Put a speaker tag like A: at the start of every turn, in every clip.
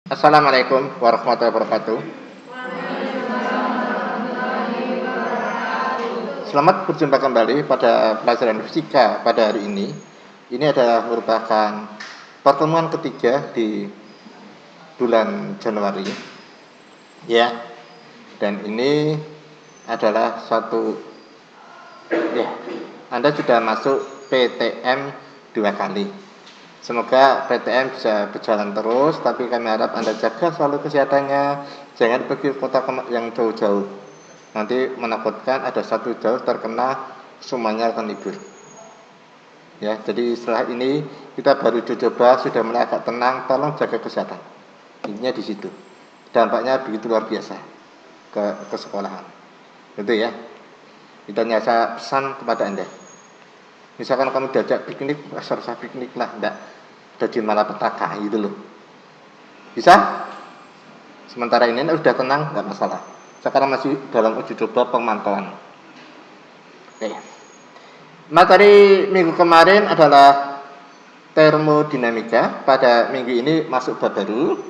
A: Assalamualaikum warahmatullahi wabarakatuh. Selamat berjumpa kembali pada pelajaran fisika pada hari ini. Ini adalah merupakan pertemuan ketiga di bulan Januari, ya. Dan ini adalah satu, ya. Anda sudah masuk PTM 2 kali. Semoga PTM bisa berjalan terus, tapi kami harap Anda jaga selalu kesehatannya. Jangan pergi kota yang jauh-jauh. Nanti menakutkan ada satu jauh terkena, semuanya akan libur. Ya, jadi setelah ini kita baru coba sudah mulai agak tenang. Tolong jaga kesehatan. Intinya di situ. Dampaknya begitu luar biasa ke sekolahan. Itu ya. Kita nyasa pesan kepada Anda. Misalkan kamu diajak piknik, rasa piknik lah, enggak jadi malapetaka gitu loh. Bisa? Sementara ini udah tenang, enggak masalah. Sekarang masih dalam uji coba pemantauan. Oke. Materi minggu kemarin adalah termodinamika. Pada minggu ini masuk bab baru.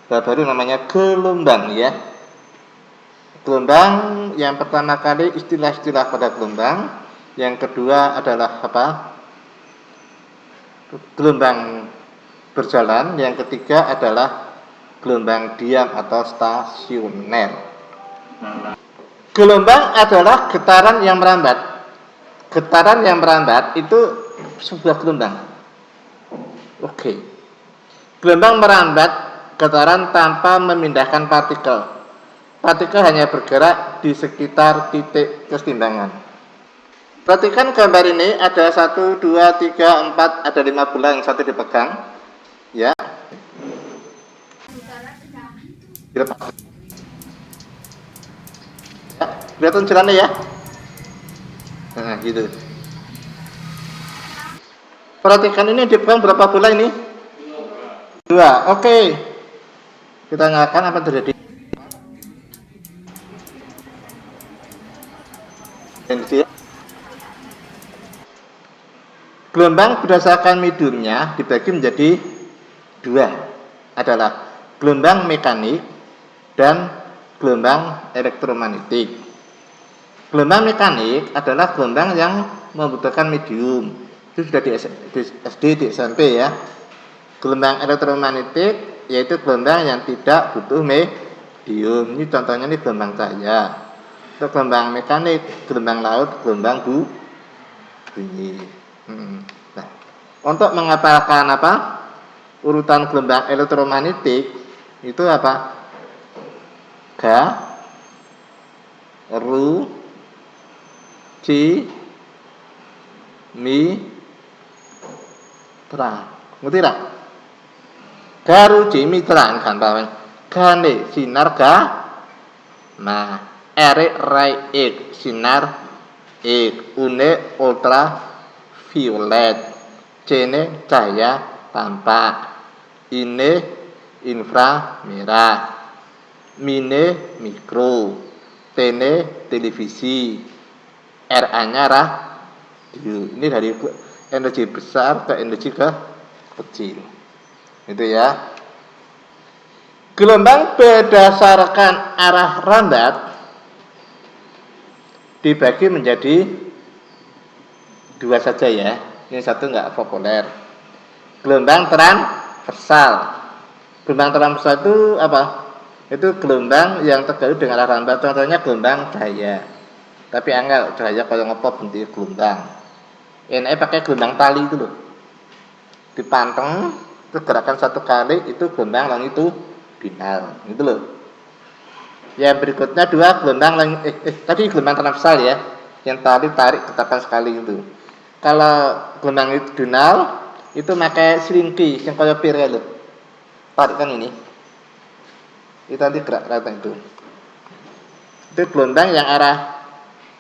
A: Bab baru namanya gelombang, ya. Gelombang yang pertama kali istilah-istilah pada gelombang. Yang kedua adalah apa? Gelombang berjalan. Yang ketiga adalah gelombang diam atau stasioner. Gelombang adalah getaran yang merambat. Getaran yang merambat itu sebuah gelombang. Oke. Gelombang merambat getaran tanpa memindahkan partikel. Partikel hanya bergerak di sekitar titik kesetimbangan. Perhatikan gambar ini, ada 1, 2, 3, 4, ada 5 bola yang satu dipegang. Ya. Dilepas. Kelihatan jalannya ya? Nah, gitu. Perhatikan ini dipegang berapa bola ini? 2. Oke. Kita nyalakan apa terjadi? Energi. Gelombang berdasarkan mediumnya dibagi menjadi 2. Adalah gelombang mekanik dan gelombang elektromagnetik. Gelombang mekanik adalah gelombang yang membutuhkan medium. Itu sudah di SD, di SMP ya. Gelombang elektromagnetik yaitu gelombang yang tidak butuh medium. Ini contohnya, ini gelombang cahaya. Untuk gelombang mekanik, gelombang laut, gelombang bunyi. Nah, untuk mengapalkan urutan gelombang elektromagnetik itu apa? Ga, ru, ci, mi, tra. Ngerti tak? Garu ci mitra kan pawen. Gane sinar ga. Nah, erik rai ik sinar ik, une ultra violet, cene cahaya tampak, ini infra merah, mine mikro, tene televisi, RA-nya radio. Ini dari energi besar ke energi kecil. Itu ya. Gelombang berdasarkan arah rambat dibagi menjadi 2 saja ya. Ini satu enggak populer. Gelombang transversal. Gelombang transversal itu apa? Itu gelombang yang terjadi dengan arah rambat. Contohnya gelombang cahaya. Tapi angel cahaya kalau ngepop bentuk gelombang. Ini pakai gelombang tali itu loh. Dipanteng, itu gerakan 1 kali itu gelombang longitudinal, gitu loh. Yang berikutnya 2 gelombang tadi gelombang transversal ya, yang tali tarik getakan sekali itu. Kalau gelombang longitudinal itu pakai selingki yang kayak pir ya loh. Tarikan ini. Itu nanti gerak itu. Itu gelombang yang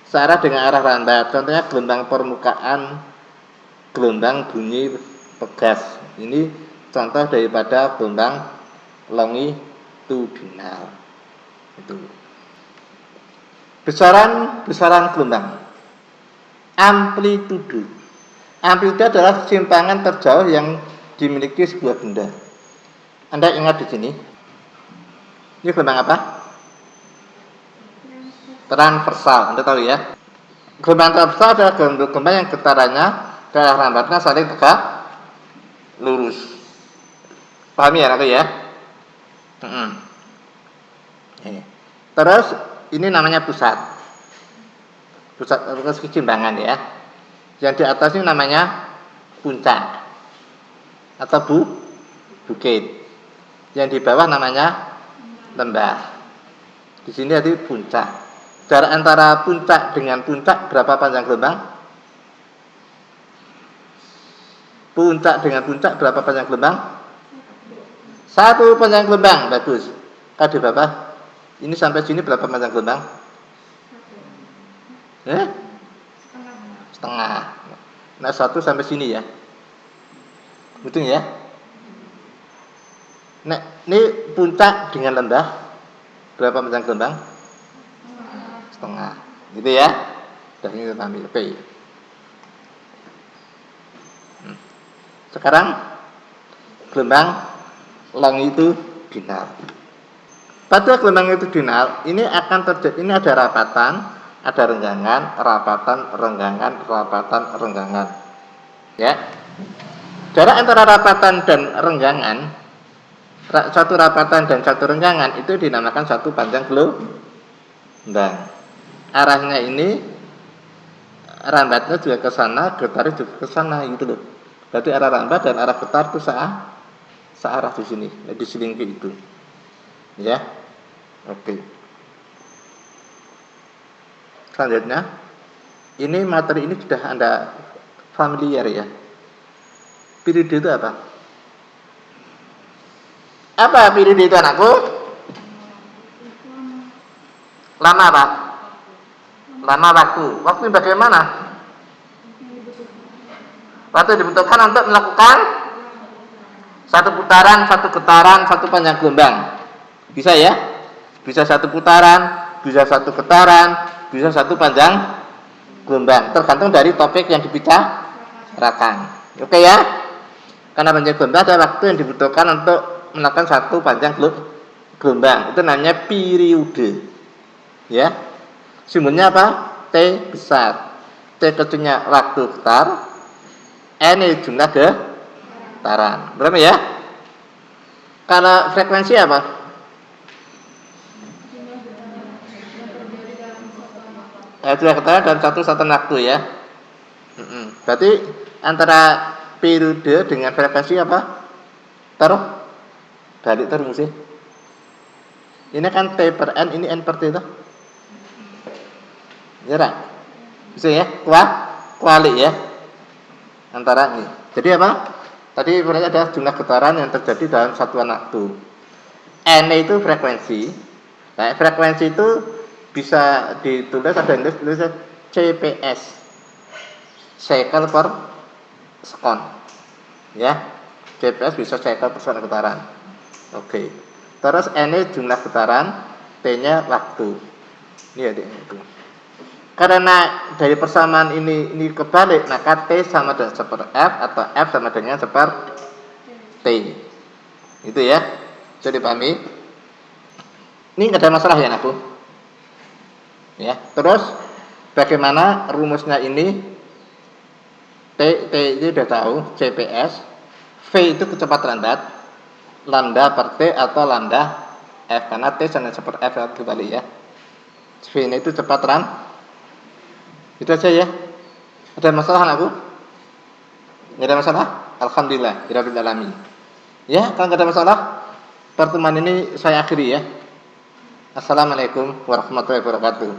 A: searah dengan arah rambat. Contohnya gelombang permukaan, gelombang bunyi pegas. Ini contoh daripada gelombang longitudinal. Itu. Besaran gelombang. Amplitudo. Amplitudo adalah kesimpangan terjauh yang dimiliki sebuah benda. Anda ingat di sini? Ini gelombang apa? Transversal. Anda tahu ya? Gelombang transversal adalah gelombang yang getarannya daerah lambatnya saling tegak lurus. Pahami ya, ya? Terus ini namanya pusat keseimbangan ya. Yang di atas ini namanya puncak atau bukit. Yang di bawah namanya lembah. Di sini ada puncak. Jarak antara puncak dengan puncak berapa panjang gelombang? Puncak dengan puncak berapa panjang gelombang? 1 panjang gelombang. Bagus. Tadi berapa? Ini sampai sini berapa panjang gelombang? Setengah. Nah, 1 sampai sini ya. Betul ya? Nah, ini puncak dengan lembah berapa panjang gelombang? Setengah. Gitu ya? Dan ini kita ambil P. Sekarang gelombang longitudinal. Pada gelombang longitudinal ini akan terjadi, ini ada rapatan, ada renggangan, rapatan, renggangan, rapatan, renggangan. Ya. Jarak antara rapatan dan renggangan, satu rapatan dan satu renggangan itu dinamakan satu panjang gelombang. Arahnya ini rambatnya juga ke sana, getarnya juga ke sana gitu loh. Berarti arah rambat dan arah getar itu searah di sini, di selingkuh itu. Ya. Oke. Selanjutnya, ini materi ini sudah Anda familiar ya. Periode itu apa? Apa periode itu anakku? Lama apa? Lama waktu. Waktu bagaimana? Waktu dibutuhkan untuk melakukan satu putaran, satu getaran, satu panjang gelombang. Bisa ya? Bisa satu putaran, bisa satu getaran, bisa satu panjang gelombang. Tergantung dari topik yang dibicarakan. Oke ya? Karena panjang gelombang ada waktu yang dibutuhkan untuk melakukan satu panjang gelombang. Itu namanya periode. Ya. Simbolnya apa? T besar. T kecilnya waktu getar. N jumlah getaran. Berapa ya? Kalau frekuensi apa? Jumlah getaran dalam satu satuan waktu ya. Berarti antara periode dengan frekuensi apa? Balik terus ya. Ini kan T per N, ini N per T itu. Ya, bisa ya? Kuali ya. Antara ini. Jadi apa? Tadi berarti ada jumlah getaran yang terjadi dalam satuan waktu. N itu frekuensi. Nah, frekuensi itu bisa ditulis ada yang tulisnya CPS. Cycle per second. Ya. CPS bisa cycle per second getaran. Oke. Terus N jumlah getaran, T-nya waktu. Ini ada itu. Karena dari persamaan ini kebalik, maka T sama dengan seper F atau F sama dengan seper T. Itu ya. Jadi dipahami. Ini nggak ada masalah ya aku. Ya. Terus bagaimana rumusnya ini? T itu sudah tahu, CPS. V itu kecepatan lambat. Lambda per T atau lambda F, karena T sama seper F atau kebalik ya. V ini itu cepat itu aja ya. Ada masalah anakku? Tidak ada masalah? Alhamdulillah, rabbil alamin. Ya, kalau nggak ada masalah, pertemuan ini saya akhiri ya. Assalamualaikum warahmatullahi wabarakatuh.